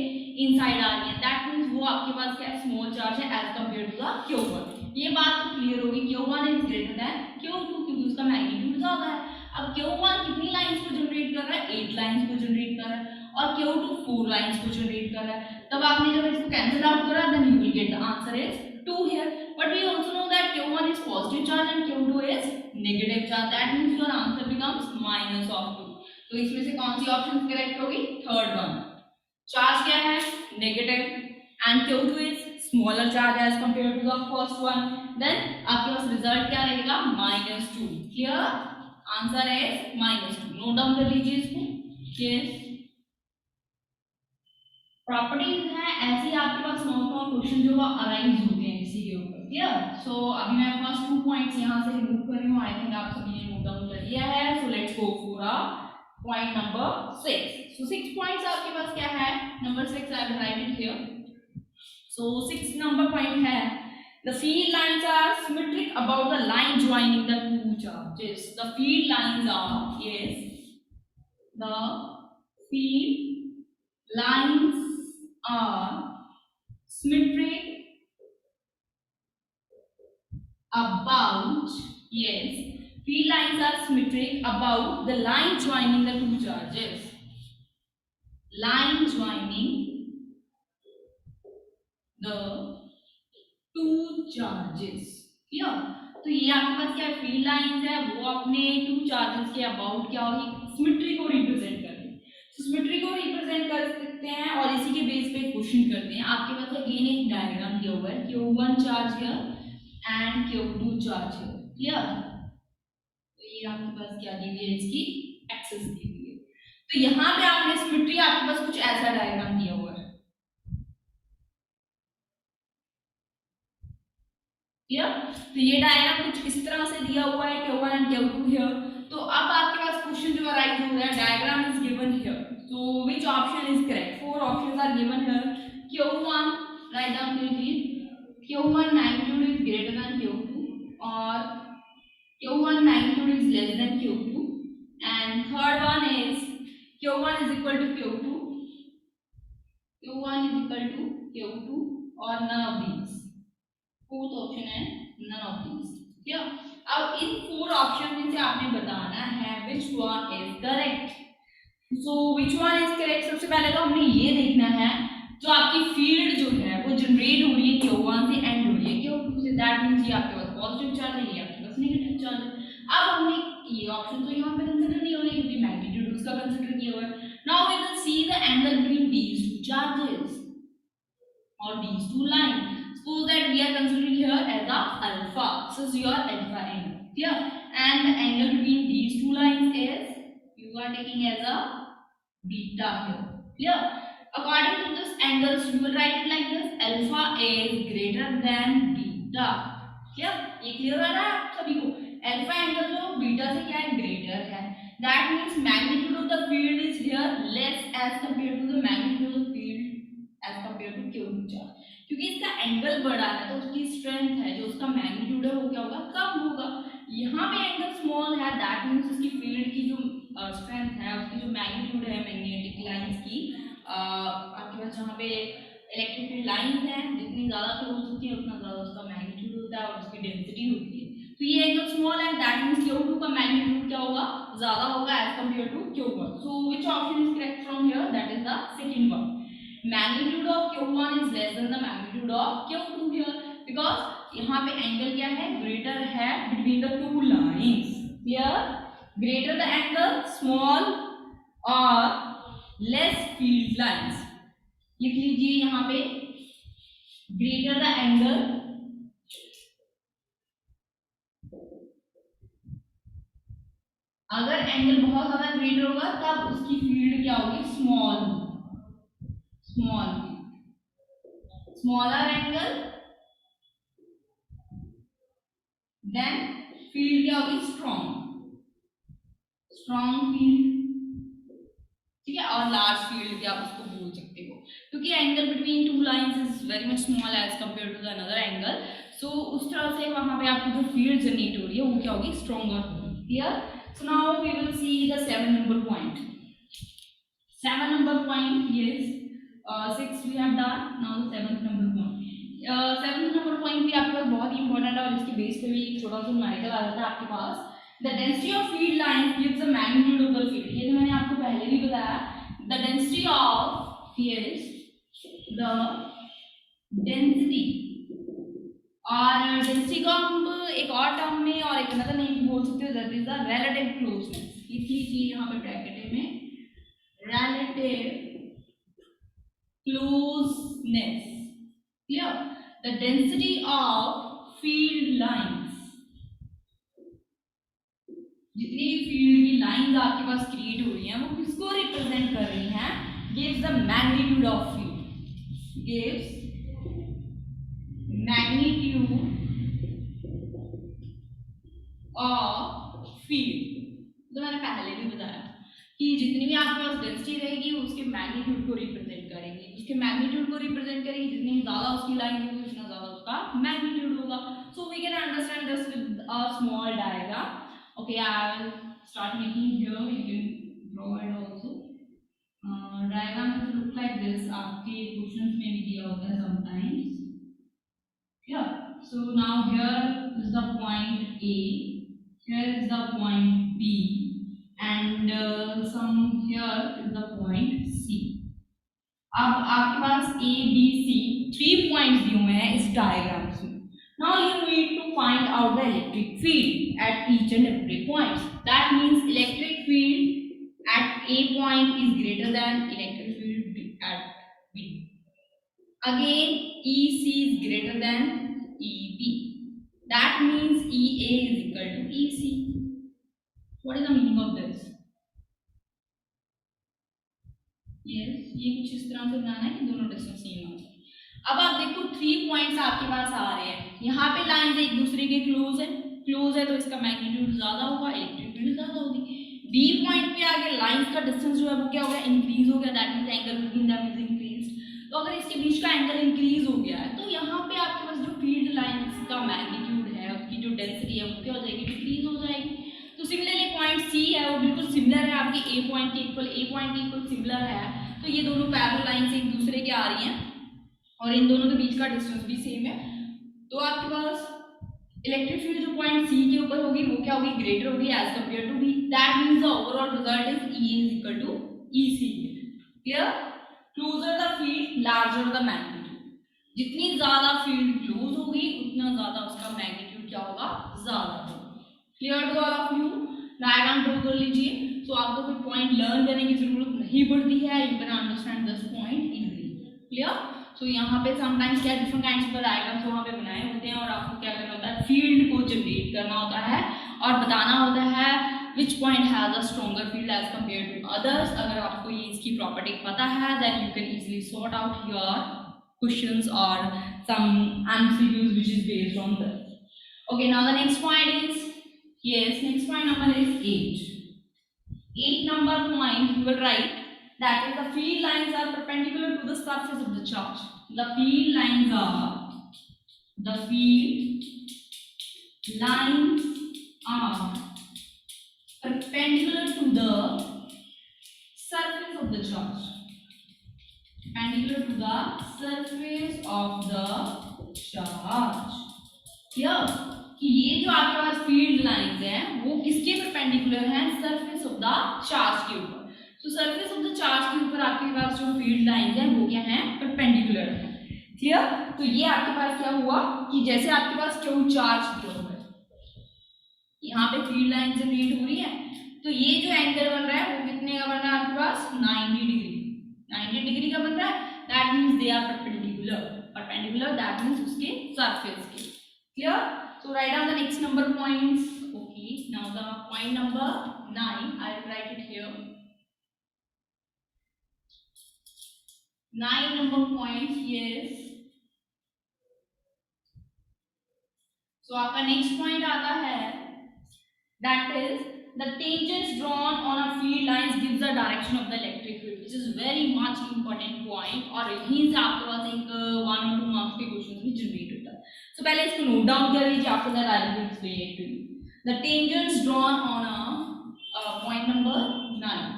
इनसाइड आ रही है। दैट मींस वो आपके पास क्या स्मॉल चार्ज है as compare to the Q1। ये बात तो क्लियर होगी, Q1 is greater than Q2 क्योंकि उसका मैग्नीट्यूड ज्यादा है। अब Q1 कितनी लाइंस को जनरेट कर रहा है, 8 लाइंस को जनरेट कर रहा है और Q2 4 लाइंस को जनरेट कर रहा है। तब आपने जब इसको कैंसिल आउट करा then you will get the answer is 2 here. But we also know that Q1 is positive charge and Q2 is negative charge. That means your answer becomes -2. तो इसमें से कौन सी ऑप्शन करेक्ट होगी, third one. Charge क्या है, negative and Q2 is smaller charge as compared to the first one. Then आपके पास result क्या रहेगा, -2. Clear? Answer is -2। Note down कर लीजिए इसको। यस, प्रॉपर्टीज हैं ऐसे ही आपके पास नॉर्मल क्वेश्चन जो अराइज होते हैं इसी के ऊपर। क्लियर? सो अभी मैं फर्स्ट 2 पॉइंट्स यहां से रिमूव कर रही हूं। आई थिंक आप सभी ने नोट डाउन कर लिया है। So let's go for point number 6। So 6 points आपके पास क्या है, number 6 I will write it here. So 6 number point है the field lines are symmetric about the line joining the 2 charges. The field lines are, yes, the field lines are symmetric about, yes, field lines are symmetric about the line joining the 2 charges. Line joining the 2 charges. Clear? तो ये आपके पास क्या field lines है वो अपने 2 charges के about क्या होगी, सिमेट्री को रिप्रेजेंट करते हैं। तो सिमेट्री को रिप्रेजेंट कर सकते हैं और इसी के बेस पे क्वेश्चन करते हैं। आपके पास अगेन एक डायग्राम दिया हुआ है, Q1 charge here and Q2 charge here. Clear? तो ये ये आपके पास क्या दी हुई है, इसकी एक्सेस दी हुई है। तो यहाँ पे आपने सिमेट्री आपके पास कुछ ऐसा डायग्राम दिया हुआ है, क्लियर। तो ये डायग्राम कुछ इस तरह से दिया हुआ है, Q1 एंड Q2 हियर। तो अब आपके पास क्वेश्चन जो अराइज हो रहा है, diagram is given here, so which option is correct? Four options are given here. Q1, write down कीजिए, Q1 magnitude is greater than Q2, or Q1 magnitude is less than Q2, and third one is Q1 is equal to Q2, Q1 is equal to Q2, or none of these। Fourth option है none of these, क्या? अब इन four option में से आपने बताना है which one is correct. So which one is correct, सबसे पहले तो हमने ये देखना है जो आपकी फील्ड जो है वो जनरेट हो रही है Q1 से एंड हो रही है Q2 से, दैट मींस ये आपके पास पॉजिटिव चार्ज है, ये आपके पास नेगेटिव चार्ज है। अब हमने ये ऑप्शन तो यहाँ पे कंसीडर नहीं हो रही क्योंकि मैग्नीट्यूड उसका कंसीडर किया हुआ है। Now we will see the angle between these two charges or these two lines. Suppose that we are considering here as a alpha. This is your alpha angle. Clear? And the angle between these two lines is you are taking as a beta here. Clear? According to this angles, you will write it like this: alpha is greater than beta. Clear? ये clear हो रहा है आप सभी को? Alpha angle जो beta से क्या है, greater है. That means magnitude of the field is here less as compared to the magnitude of the field as compared to Q2 charge, क्योंकि इसका एंगल बड़ा है तो उसकी स्ट्रेंथ है, जो उसका मैग्नीट्यूड है वो क्या होगा, कम होगा। यहाँ पे एंगल स्मॉल है, दैट मींस उसकी फील्ड की जो स्ट्रेंथ है, उसकी जो मैग्नीट्यूड है मैग्नेटिक लाइंस की, आपके पास जहाँ पे इलेक्ट्रिक फील्ड लाइंस हैं जितनी ज्यादा क्लोज होती है उतना ज्यादा उसका मैग्नीट्यूड होता है और उसकी डेंसिटी होती है। तो ये एंगल स्मॉल है, दैट मींस Q2 का मैग्नीट्यूड क्या होगा, ज्यादा होगा as compare to Q1। So which option is correct from here, that is the second one. Magnitude of Q1 is less than the magnitude of Q2 here, because यहाँ पे angle क्या है, greater है between the two lines। Here greater the angle, small or less field lines। लिख लीजिए यहाँ पे greater the angle, अगर एंगल बहुत ज्यादा ग्रेटर होगा तब उसकी फील्ड क्या होगी, small, small, smaller angle then field क्या होगी, स्ट्रॉन्ग, स्ट्रॉन्ग फील्ड, ठीक है, और लार्ज फील्ड भी आप उसको बोल सकते हो, क्योंकि angle between two lines is very much small as compare to the another angle. So उस तरह से वहां पे आपकी जो फील्ड जनरेट हो रही है वो क्या होगी, स्ट्रॉन्गर होगी। Clear? So now we will see the 7 number point. 7 number point, yes, 6 we have done, now the 7th number point। 7th number point भी आपके पास बहुत ही इंपॉर्टेंट है और इसके बेस पे भी एक छोटा सा न्यूमेरिकल आ जाता है आपके पास। The density of field lines gives the magnitude of the field, ये तो मैंने आपको पहले भी बताया। The density of, yes, the density, और डेंसिटी को हम एक और टर्म में और एक अनदर नेम बोल सकते हो, that is the relative closeness. लिख लीजिए यहाँ पे ब्रैकेट में relative closeness। Clear? The density of field lines, जितनी फील्ड की लाइंस आपके पास क्रिएट हो रही हैं वो किसको रिप्रेजेंट कर रही हैं, gives the magnitude of field, gives magnitude of field। तो मैंने पहले भी बताया कि जितनी भी आपके पास डेंसिटी रहेगी उसके मैग्नीट्यूड को रिप्रेजेंट करेंगे, उसके मैग्नीट्यूड को रिप्रेजेंट करेंगे, जितनी ज्यादा उसकी लाइन होगी उतना ज्यादा उसका मैग्नीट्यूड होगा। So we can understand this with a small diagram. Okay, I will start making here, you can draw it also. Diagram will look like this, आपके क्वेश्चंस में भी दिया होता है sometimes. Yeah, so now here is the point A, here is the point B, and some here is the point C। अब आपके पास A, B, C 3 points दिए हुए हैं इस डायग्राम में। Now you need to find out the electric field at each and every point। That means electric field at A point is greater than electric field at B। Again, EC is greater than EB। That means EA is equal to EC। What is the meaning of this? Yes, ये कुछ इस तरह से बनाना है कि दोनों distance same आ जाए। अब आप देखो 3 पॉइंट्स आपके पास आ रहे हैं, यहाँ पे लाइंस एक दूसरे के क्लोज है तो इसका मैग्नीट्यूड ज्यादा होगा, इलेक्ट्रिक फील्ड ज्यादा होगी। बी पॉइंट पे आगे लाइंस का डिस्टेंस जो है वो क्या हो गया, इंक्रीज हो गया, that means angle between them is increase. तो अगर इसके बीच का एंगल इंक्रीज हो गया है तो यहाँ पे आपके पास जो फील्ड लाइंस का मैग्नीट्यूड है, उसकी जो डेंसिटी है वो क्या हो जाएगी, डिक्रीज हो जाएगी। तो सिमिलरली पॉइंट सी है वो बिल्कुल सिमिलर है आपके ए पॉइंट के इक्वल सिमिलर है, तो ये दोनों पैरेलल लाइंस एक दूसरे के आ रही हैं और इन दोनों के बीच का डिस्टेंस भी सेम है। तो आपके पास इलेक्ट्रिक फील्ड जो पॉइंट सी के ऊपर होगी वो क्या होगी, ग्रेटर होगी as compare to B, that means the overall result is E is equal to EC। Clear? Closer the field larger the magnitude, जितनी ज्यादा फील्ड क्लोज होगी उतना ज्यादा उसका मैग्नीट्यूड क्या होगा, ज्यादा होगा। Clear to all of you? Diagram draw कर लीजिए। तो आपको कोई पॉइंट लर्न करने की जरूरत नहीं पड़ती है, you can understand this point easily. Clear? तो यहाँ पे समटाइम्स क्या डिफरेंट काइंड्स ऑफ डायग्राम्स वहाँ पे बनाए होते हैं और आपको क्या करना होता है, फील्ड को जनरेट करना होता है और बताना होता है which point has a stronger field as compare to others. अगर आपको ये इसकी प्रॉपर्टी पता है then you can easily sort out your questions और some MCQs which is based on this. Okay, now the next point is, yes, next point number is 8. 8 number point you will write that is the field lines are perpendicular to the surface of the charge. The field lines are perpendicular to the surface of the charge. Perpendicular to the surface of the charge. Here कि ये जो आपके पास field lines हैं वो किसके perpendicular हैं, surface of the charge के ऊपर। तो सरफेस ऑफ द चार्ज के ऊपर आपके पास जो फील्ड लाइंस हैं वो क्या हैं, परपेंडिकुलर हैं। क्लियर? तो ये आपके पास क्या हुआ कि जैसे आपके पास क्यू चार्ज दिया हुआ है, यहाँ पे फील्ड लाइन जनरेट हो रही है, तो ये जो एंगल बन रहा है वो कितने का बन रहा है आपके पास, 90 डिग्री। 90 डिग्री का बन रहा है, that means they are perpendicular that means उसके सरफेस के। Clear? So write down the next number points. Okay, now the point number 9, I will write it here. 9 number points, yes. So आपका next point आता है, that is the tangents drawn on a field lines gives the direction of the electric field, which is very much important point और यहीं से आपके पास एक 1 और 2 मार्क्स के क्वेश्चंस भी जनरेट होता है। So पहले इसको नोट डाउन कर लीजिए, after that I will explain it to you. The tangents drawn on a point number 9.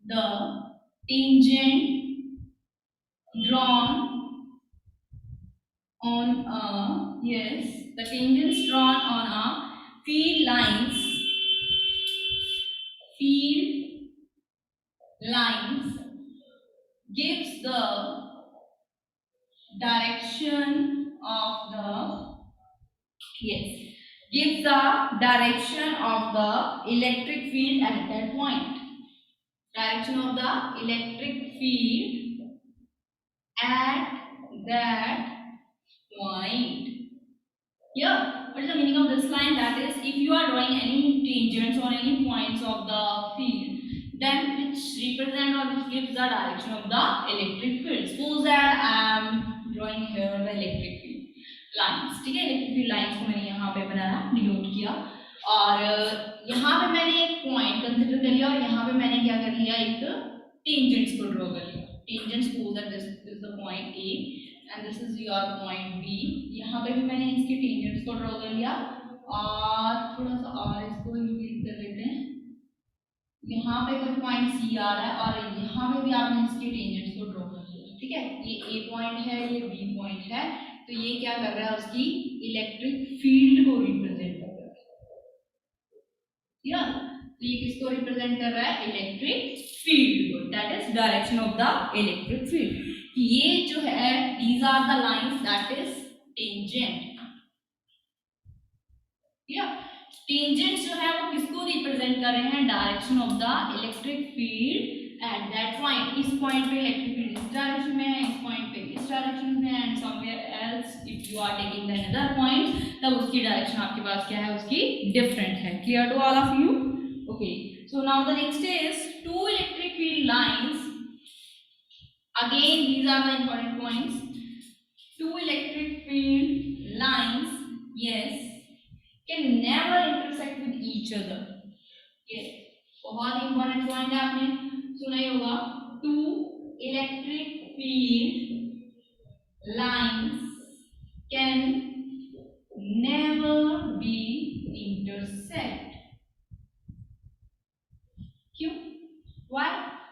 The tangent drawn on a, yes, the tangents drawn on a field lines gives the direction of the, yes, gives the direction of the electric field at that point. Direction of the electric field at that point. Here, what is the meaning of this line? That is, if you are drawing any tangents or any points of the field, then which represent or which gives the direction of the electric field. Suppose that I am drawing here the electric field lines, ठीक है, electric field lines को मैंने यहाँ पे बनाया, denote किया और यहाँ पे मैंने एक पॉइंट कंसिडर कर लिया और यहाँ पे मैंने क्या कर लिया, एक टेंजेंट्स को ड्रॉ कर लिया। Tangents suppose that this is the point A and this is your point B। यहाँ पे भी मैंने इसके टेंजेंट्स को ड्रॉ कर लिया और थोड़ा सा और इसको इंक्रीज कर लेते हैं। यहाँ पे कोई पॉइंट C आ रहा है और यहाँ पे भी आपने इसके टेंजेंट्स को ड्रॉ कर लिया, ठीक है। ये A पॉइंट है, ये B पॉइंट है, तो ये क्या कर रहा है, उसकी इलेक्ट्रिक फील्ड को रिप्रेजेंट कर रहा है। तो ये किसको रिप्रेजेंट कर रहा है, इलेक्ट्रिक फील्ड को, that is direction of the electric field. ये जो है these are the lines that is tangent. Tangents जो है वो किसको रिप्रेजेंट कर रहे हैं, direction of the electric field at that point. इस पॉइंट पे इलेक्ट्रिक फील्ड इस डायरेक्शन में है, इस पॉइंट पे इस डायरेक्शन में है, and somewhere else if you are taking the another point तब उसकी डायरेक्शन आपके पास क्या है, उसकी डिफरेंट है। Clear to all of you? Okay, so now the next is two electric field lines. Again, these are the important points. Two electric field lines, yes, can never intersect with each other. Okay, बहुत important point है, आपने सुना ही होगा. Two electric field lines can never be intersect. क्यों? Why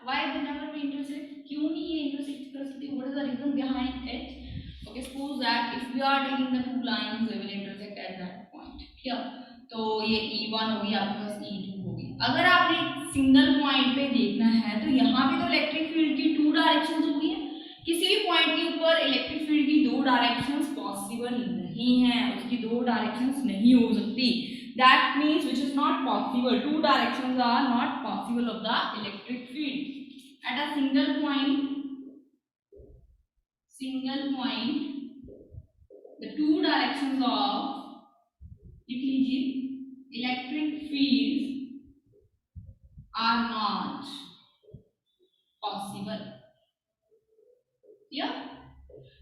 they never be intersect? क्यों नहीं ये intersect कर सकती? What is the reason behind it? Okay, suppose that if we are taking the two lines, they will intersect at that point. Here, तो ये E1 होगी, आपके पास E2 होगी. अगर आपने सिंगल पॉइंट पे देखना है तो यहाँ पे तो इलेक्ट्रिक फील्ड की टू डायरेक्शंस होगी है. किसी भी पॉइंट के ऊपर इलेक्ट्रिक फील्ड की दो डायरेक्शंस पॉसिबल नहीं है, उसकी दो डायरेक्शंस नहीं हो सकती. That means which is not possible. Two directions are not possible of the electric field. At a single point, the two directions of electric fields are not possible. Yeah.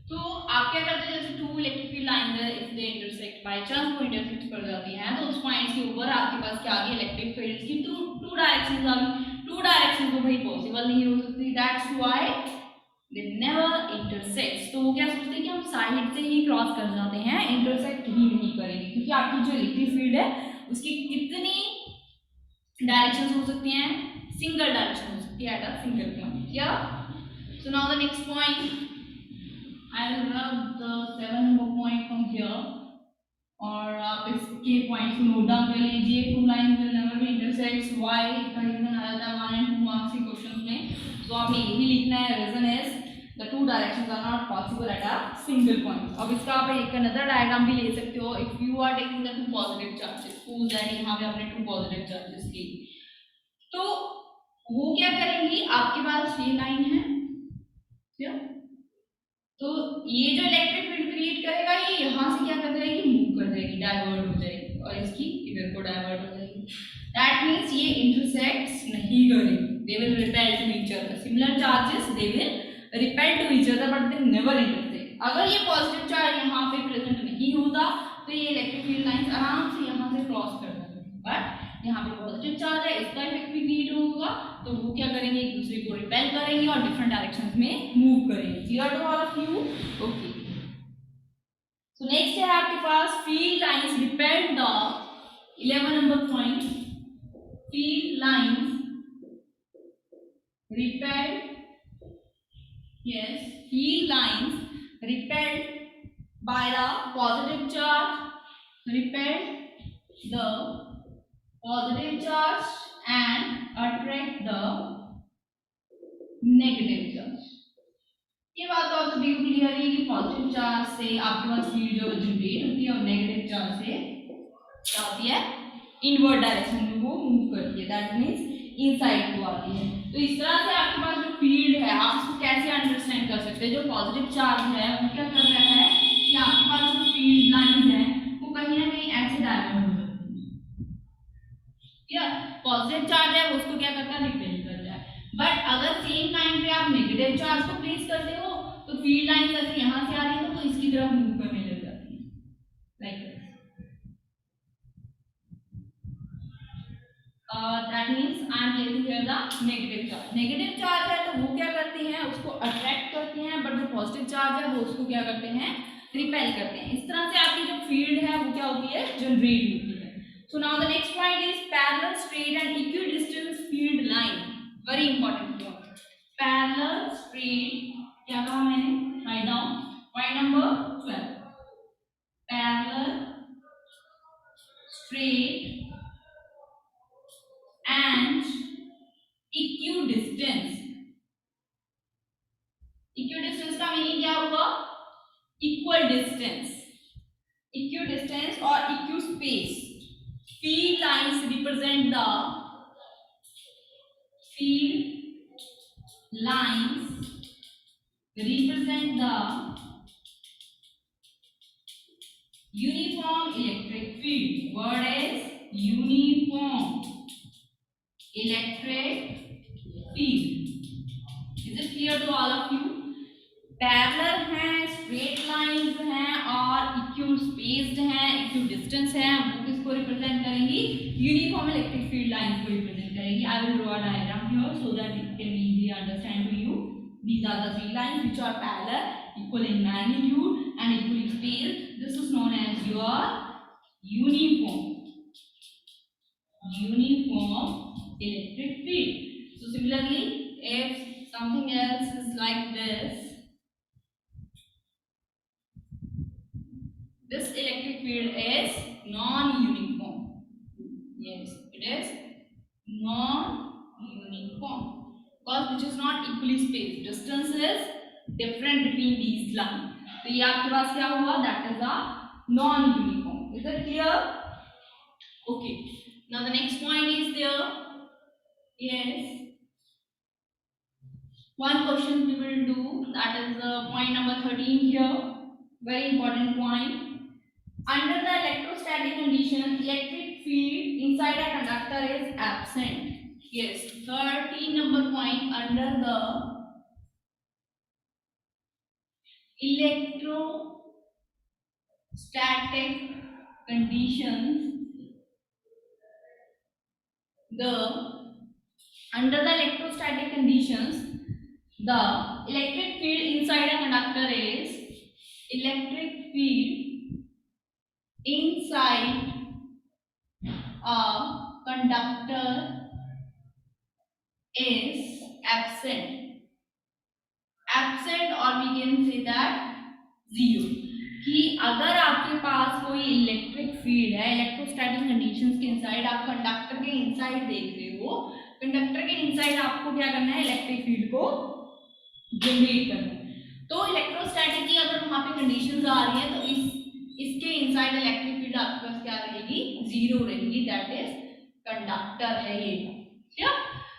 तो आप क्या करते हैं, जैसे टू इलेक्ट्रिक फील्ड लाइंस है, if they intersect by chance वो intersect कर जाती हैं, तो उस पॉइंट्स के ऊपर आपके पास क्या आ गई, इलेक्ट्रिक फील्ड्स की टू डायरेक्शंस आ गई. टू डायरेक्शन तो भाई पॉसिबल नहीं हो सकती. That's why they never intersect. तो वो क्या सोचते हैं कि हम साइड से ही क्रॉस कर जाते हैं, इंटरसेक्ट ही नहीं करेंगे, क्योंकि आपकी जो इलेक्ट्रिक फील्ड है उसकी कितनी डायरेक्शंस हो सकती हैं, सिंगल डायरेक्शन हो सकती है एट अ सिंगल पॉइंट. क्या? So now the next point, I will rub the 7 number point from here, और आप इसके पॉइंट्स को नोट डाउन कर लीजिए. Two lines will never be intersect. Why का रीजन आ जाता है 1 and 2 मार्क्स के क्वेश्चंस में. तो आपने यही लिखना है, reason is the two directions are not possible at a single point. अब इसका आप एक अनदर डायग्राम भी ले सकते हो. If you are taking the two positive charges, suppose that यहाँ पे आपने टू पॉजिटिव चार्जेस ली, तो वो क्या करेंगी, आपके पास ये लाइन है, तो ये जो इलेक्ट्रिक फील्ड क्रिएट करेगा ये यहाँ से क्या कर जाएगी, मूव कर जाएगी, डाइवर्ट हो जाएगी, और इसकी इधर को डाइवर्ट हो जाएगी. दैट मींस ये इंटरसेक्ट्स नहीं करेंगे. They will repel to each other. Similar charges they will repel to each other but they never intersect. अगर ये पॉजिटिव चार्ज यहाँ पे प्रेजेंट नहीं होता तो ये इलेक्ट्रिक फील्ड लाइंस आराम से यहाँ से क्रॉस कर जाएंगे. बट यहाँ पे पॉजिटिव चार्ज है, इसका इफेक्ट भी क्रिएट होगा, तो वो क्या करेंगे, एक दूसरे को रिपेल करेंगे और डिफरेंट डायरेक्शंस में मूव करेंगे. Clear to all of you? Okay. So next है आपके पास field lines repel the 11 number point. Field lines repel, yes, field lines repelled by the positive charge, repelled the positive charge and attract the negative charge. ये बात तो आपको बिल्कुल clear है कि पॉजिटिव चार्ज से आपके पास फील्ड जो जनरेट होती है और नेगेटिव चार्ज से क्या होती है, इनवर्ट डायरेक्शन में वो मूव करती है. दैट मींस इनसाइड को आती है. तो इस तरह से आपके पास जो फील्ड है आप इसको कैसे अंडरस्टैंड कर सकते हैं. जो पॉजिटिव चार्ज है वो क्या कर रहा है कि आपके पास जो फील्ड लाइन है वो कहीं ना कहीं ऐसे डायवर्ट हो जाती है. या पॉजिटिव चार्ज है वो उसको क्या करता है, रिपेल करता है. बट अगर सेम लाइन पे आप नेगेटिव चार्ज को प्लेस करते हो तो फील्ड लाइन जैसे यहाँ से आ रही है तो इसकी तरफ मूव करने लग जाती है, like this. That means I am placing here the negative charge. Negative charge है तो वो क्या करते हैं, उसको अट्रैक्ट करते हैं, बट जो पॉजिटिव चार्ज है वो उसको क्या करते हैं, रिपेल करते हैं. इस तरह से आपकी जो फील्ड है वो क्या होती है, जनरेट होती है. सो now the next point is parallel straight and equidistance field line. Very important point. Parallel straight, क्या कहा मैंने, write down point number 12. Parallel straight and equidistance. equidistance का मीनिंग क्या होगा, equal distance. equidistance or equispace. Field lines represent the uniform electric field. Word is uniform. electric field. Is it clear to all of you? Parallel हैं, straight lines हैं और equal spaced हैं, equal distance हैं, वो किसको represent करेंगी? Uniform electric field lines को represent करेगी. I will draw a diagram here so that it can easily understand to you. These are the three lines which are parallel, equal in magnitude and equally spaced. This is known as your uniform electric field. So similarly, if something else is like this, this electric field is non-uniform. Yes, it is non-uniform because which is not equally spaced. Distance is different between these lines. तो ये आपके पास क्या हुआ? That is a non-uniform. Is it clear? Okay. Now the next point is there. Yes. One question we will do. That is point number 13 here. Very important point. Under the electrostatic condition, electric field inside a conductor is absent. Yes, 13 number point. Under the electrostatic conditions, under the electrostatic conditions, the electric field inside a conductor is electric field inside a conductor is absent. Absent or we can say that zero. कि अगर आपके पास कोई electric field है electrostatic conditions के inside, आप conductor के inside देख रहे हो, कंडक्टर के इनसाइड आपको क्या करना है? इलेक्ट्रिक फील्ड को जनरेट करना है. तो इलेक्ट्रोस्टैटिक की अगर वहां पे कंडीशंस आ रही हैं तो इसके इनसाइड इलेक्ट्रिक फील्ड आपके पास क्या रहेगी? जीरो रहेगी. दैट इज कंडक्टर है ये. ठीक है?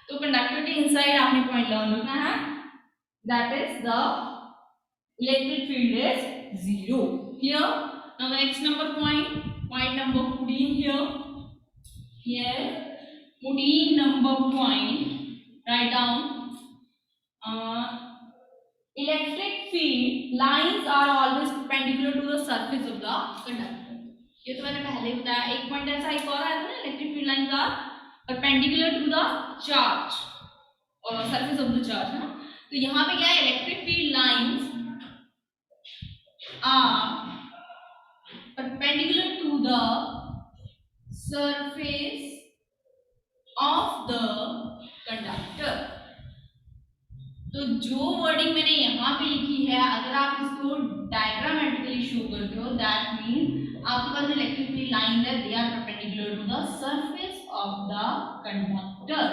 तो कंडक्टर के इनसाइड आपने पॉइंट लर्न रखना है. That is the electric field is zero. Here now the next number point number 14 here. Here 14 number point, write down electric field lines are always perpendicular to the surface of the conductor. ये तो मैंने पहले ही बताया. एक point ऐसा एक और आया था ना, electric field lines are perpendicular to the charge और सरफेस ऑफ द चार्ज है ना. तो यहाँ पे क्या है? Electric field lines are perpendicular to the surface of the conductor. तो जो वर्डिंग मैंने यहाँ पे लिखी है, अगर आप इसको डायग्रामेटिकली शो करते हो, दैट मीन आपके पास इलेक्ट्रिक फील्ड लाइन है, they are perpendicular to the surface of the conductor.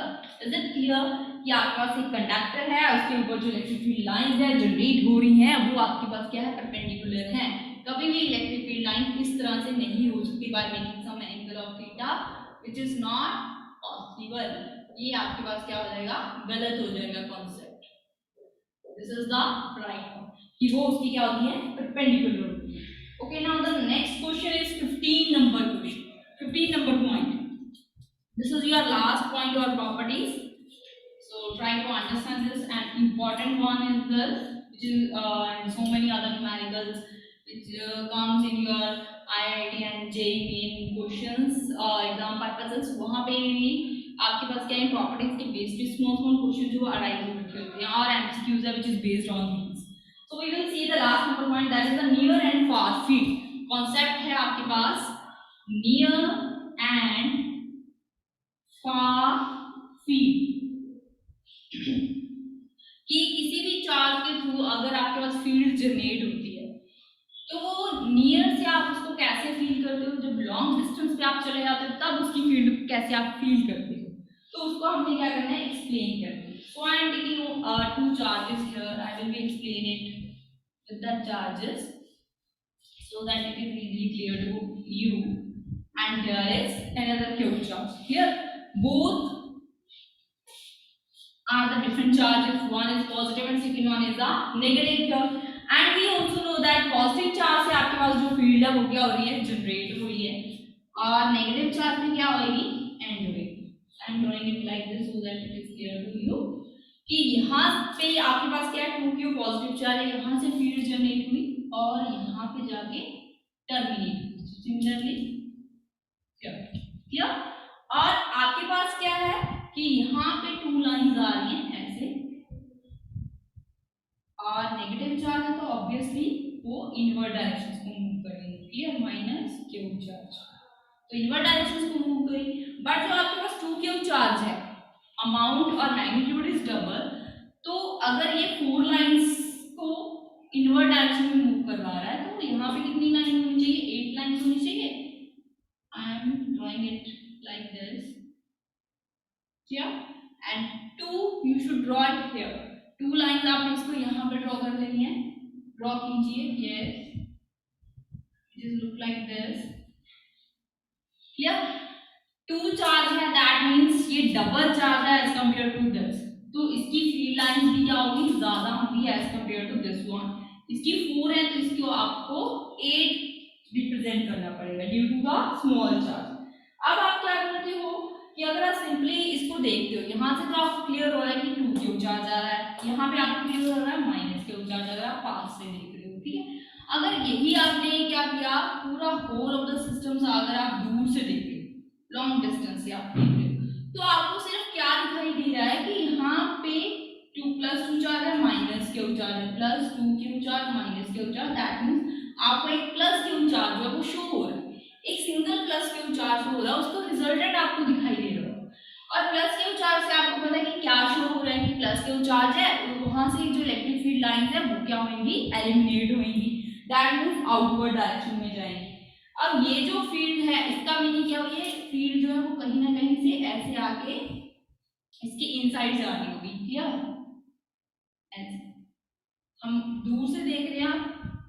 Is it clear? कि आपके पास एक कंडक्टर है, उसके ऊपर जो इलेक्ट्रिक फील्ड लाइंस है जनरेट हो रही हैं, वो आपके पास क्या है? परपेंडिकुलर हैं. कभी भी इलेक्ट्रिक फील्ड लाइन इस तरह से नहीं हो सकती by making some angle of theta which is not possible. ये आपके पास क्या हो जाएगा? गलत हो जाएगा concept. This is the right कि वो उसकी क्या होती है? परपेंडिकुलर होती है. Okay, now the next question is 15 number question, 15 number point. This is your last point और properties. So try to understand this. An important one is this, which is and so many other numericals which comes in your IIT and JEE main questions exam purposes. वहाँ पे भी आपके पास क्या है? Properties के based small question जो arise होते हैं और एमसीक्यूज है which is based on these. So we will see the last number point, that is the near and far field. Concept है आपके पास near and far field. कि किसी भी चार्ज के थ्रू अगर आपके पास फील्ड जनरेट होती है तो वो नियर से आप उसको कैसे फील करते हो, जब लॉन्ग डिस्टेंस पे आप चले जाते हो तब उसकी फील्ड कैसे आप फील करते हो, तो उसको हमने क्या करना है? एक्सप्लेन करना है. So I am taking two charges here. I will be explain it with the charges so that it is easily clear to you. And here is another cube charge. Here both are the different charges. One is positive and second one is the negative here. And we also know that positive charge से आपके पास जो field है वो क्या हो रही है? Generate हो रही है. और नेगेटिव चार्ज में क्या होगी? एंड होगी. I am drawing it like this. That it is clear to you कि यहाँ पे आपके पास क्या है, 2q पॉजिटिव चार्ज है, यहाँ से फील्ड जनरेट हुई और यहाँ पे जाके टर्मिनेट हुई। Similarly clear. और आपके पास क्या है कि यहाँ पे 2 लाइंस आ रही हैं ऐसे, और नेगेटिव चार्ज है तो ऑब्वियसली वो इनवर्ट डायरेक्शंस को मूव करेंगे। क्लियर, माइनस क्यू चार्ज तो इनवर्ट डायरेक्शंस को मूव करेंगे। बट जो आपके पास 2q चार्ज है, अमाउंट और मैग्नीट्यूड इज डबल, तो अगर ये 4 लाइंस को इनवर्ट डायरेक्शन में मूव करवा रहा है तो यहाँ पे कितनी लाइन होनी चाहिए, 8 लाइंस होनी चाहिए। I am drawing it like this, क्या, and 2 you should draw it here. 2 lines आपने इसको यहाँ पे ड्रॉ कर लेनी है, ड्रॉ कीजिए। Yes, it is look like this. Clear, 2 charge है दैट मींस ये डबल चार्ज है एज कंपेयर टू दिस, तो इसकी फील्ड लाइंस भी क्या होगी, ज्यादा होगी as compare to this one. इसकी 4 है तो इसको आपको 8 रिप्रेजेंट करना पड़ेगा due to the small charge. अब आप क्या करते हो कि अगर आप सिंपली इसको देखते हो, यहाँ से तो आपको क्लियर हो रहा है कि 2q चार्ज आ रहा है, यहाँ पे आपको क्लियर हो रहा है माइनस q चार्ज आ रहा है, आप पास से देख रहे हो। ठीक है, अगर यही आपने क्या किया, पूरा होल ऑफ द सिस्टम से अगर आप दूर से देख रहे हो, लॉन्ग डिस्टेंस से आप देख रहे हो, तो आपको सिर्फ क्या दिखाई दे रहा है कि यहाँ पे 2 + 2 चार्ज है, माइनस q चार्ज है, plus 2q charge, minus q charge, that means आपको एक प्लस q चार्ज जो है वो शो हो रहा है। एक सिंगल प्लस q चार्ज हो रहा है, उसका रिजल्टेंट आपको दिखाई दे रहा है। और प्लस q चार्ज से आपको पता है कि क्या शो हो रहा है कि प्लस q चार्ज है, वहां से जो इलेक्ट्रिक फील्ड लाइंस है वो क्या होंगी, एलिमिनेट होंगी, दैट मींस आउटवर्ड डायरेक्शन में जाएंगी। अब ये जो फील्ड है इसका मीनिंग क्या हुई है, फील्ड जो है वो कहीं ना कहीं से ऐसे आके इसके इनसाइड जा रही होगी। क्लियर, ऐसे हम दूर से देख रहे हैं,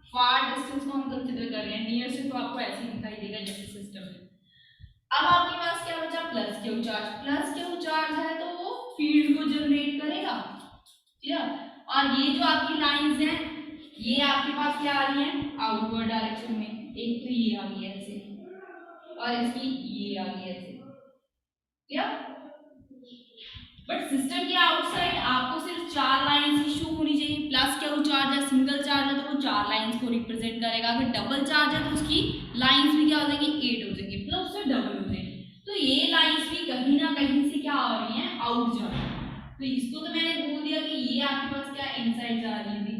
फार डिस्टेंस को हम कंसीडर कर रहे हैं, नियर से तो आपको ऐसे ही दिखाई देगा जैसे सिस्टम है। अब आपके पास क्या बचा, plus Q charge. Plus Q charge है तो वो फील्ड को जनरेट करेगा। क्लियर, और ये जो आपकी लाइंस हैं ये आपके पास क्या आ रही हैं, आउटवर्ड डायरेक्शन में। एक तो ये आ गई है ऐसे और इसकी ये आ गई है ऐसे। क्लियर, बट सिस्टम के आउटसाइड आपको सिर्फ 4 लाइंस ही शो होनी चाहिए। प्लस क्यू चार्ज है, सिंगल चार्ज है तो वो 4 लाइंस को रिप्रेजेंट करेगा। अगर डबल चार्ज है तो उसकी लाइंस भी क्या हो जाएंगी, 8 हो जाएंगी, प्लस उससे डबल हो जाएंगी। तो ये लाइंस भी कहीं ना कहीं से क्या आ रही हैं, आउट जा रही है। तो इसको तो मैंने बोल दिया कि ये आपके पास क्या इनसाइड जा रही है,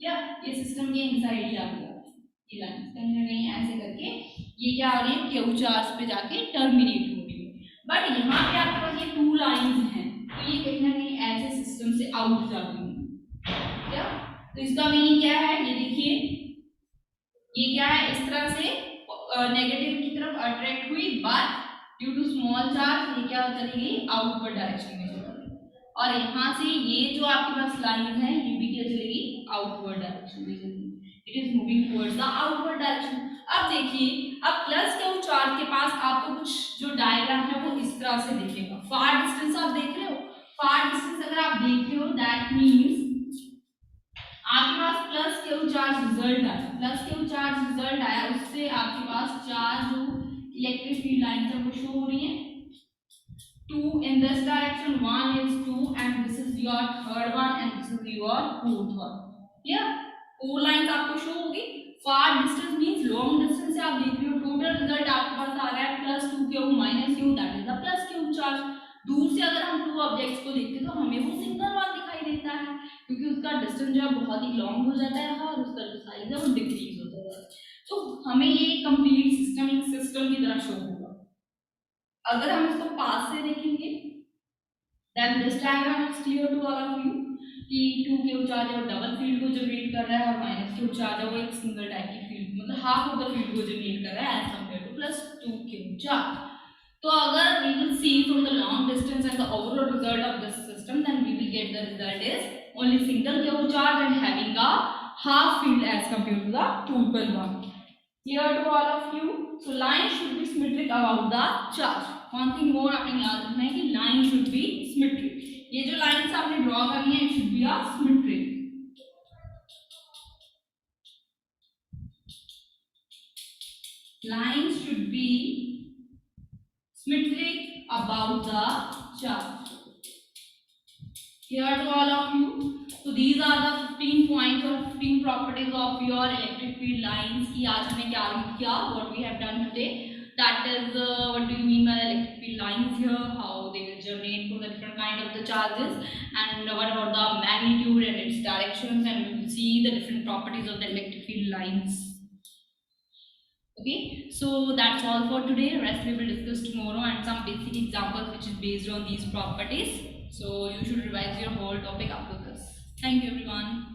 क्या ये सिस्टम के इनसाइड ही आ गया। ये लाइंस कहीं ना कहीं ऐसे करके ये क्या आ रही है, क्यू चार्ज पे जाके टर्मिनेट हो रही है। बट यहाँ पे आपके पास ये 2 लाइंस हैं तो ये कहीं ना कहीं ऐसे सिस्टम से आउट जा रही है। क्या, तो इसका मीनिंग क्या है, ये देखिए ये क्या है, इस तरह से नेगेटिव की तरफ अट्रैक्ट हुई, but due to small charge ये क्या चली गई, आउटवर्ड डायरेक्शन में चली गई। और यहाँ से ये जो आपके पास लाइन है ये भी क्या चलेगी, आउटवर्ड डायरेक्शन में चलेगी। It is moving towards the outward direction. अब देखिए, अब प्लस क्यू चार्ज के पास आपको कुछ जो डायग्राम है वो इस तरह से दिखेगा। फार डिस्टेंस आप देख रहे हो, फार डिस्टेंस अगर आप देखते हो दैट मींस आपके पास प्लस क्यू चार्ज रिजल्ट आया, प्लस क्यू चार्ज रिजल्ट आया, उससे आपके पास 4 जो इलेक्ट्रिक फील्ड लाइंस है वो शो हो रही है। 2 in this direction, 1 is 2 and this is your third one and this is your fourth one. Clear, 4 lines आपको शो होगी। फार डिस्टेंस मींस लॉन्ग डिस्टेंस से आप देख रहे हो, टोटल रिजल्ट आपके पास आ रहा है plus 2q minus q, that is the plus q charge. दूर से अगर हम 2 ऑब्जेक्ट्स को देखते हैं तो हमें वो सिंगल वन दिखाई देता है क्योंकि उसका डिस्टेंस जो है बहुत ही लॉन्ग हो जाता है और उसका जो साइज है वो डिक्रीज होता है। तो हमें ये कंप्लीट सिस्टम एक सिस्टम की तरह शो होगा। अगर हम इसको पास से देखेंगे then this diagram is clear to all of you कि 2q चार्ज है वो डबल फील्ड को जनरेट कर रहा है और माइनस q चार्ज है वो एक सिंगल टाइप की फील्ड मतलब हाफ ऑफ द फील्ड को जनरेट कर रहा है as compare to plus 2q charge. तो अगर we will see from the long distance and the overall result of this system, then we will get the result is only single q charge and having a half field as compared to the total one. Clear to all of you? So line should be symmetric about the charge. One thing more आपने याद रखना है कि line should be symmetric. ये जो lines आपने draw करनी है it should be a symmetric. Lines should be symmetric about the charge. clear to all of you? So these are the 15 points or 15 properties of your electric field lines. कि आज हमने क्या read किया? What we have done today. That is what do you mean by the electric field lines here? How they will generate for the different kind of the charges, and what about the magnitude and its directions, and we will see the different properties of the electric field lines. Okay, so that's all for today. Rest we will discuss tomorrow, and some basic examples which is based on these properties. So you should revise your whole topic after this. Thank you everyone.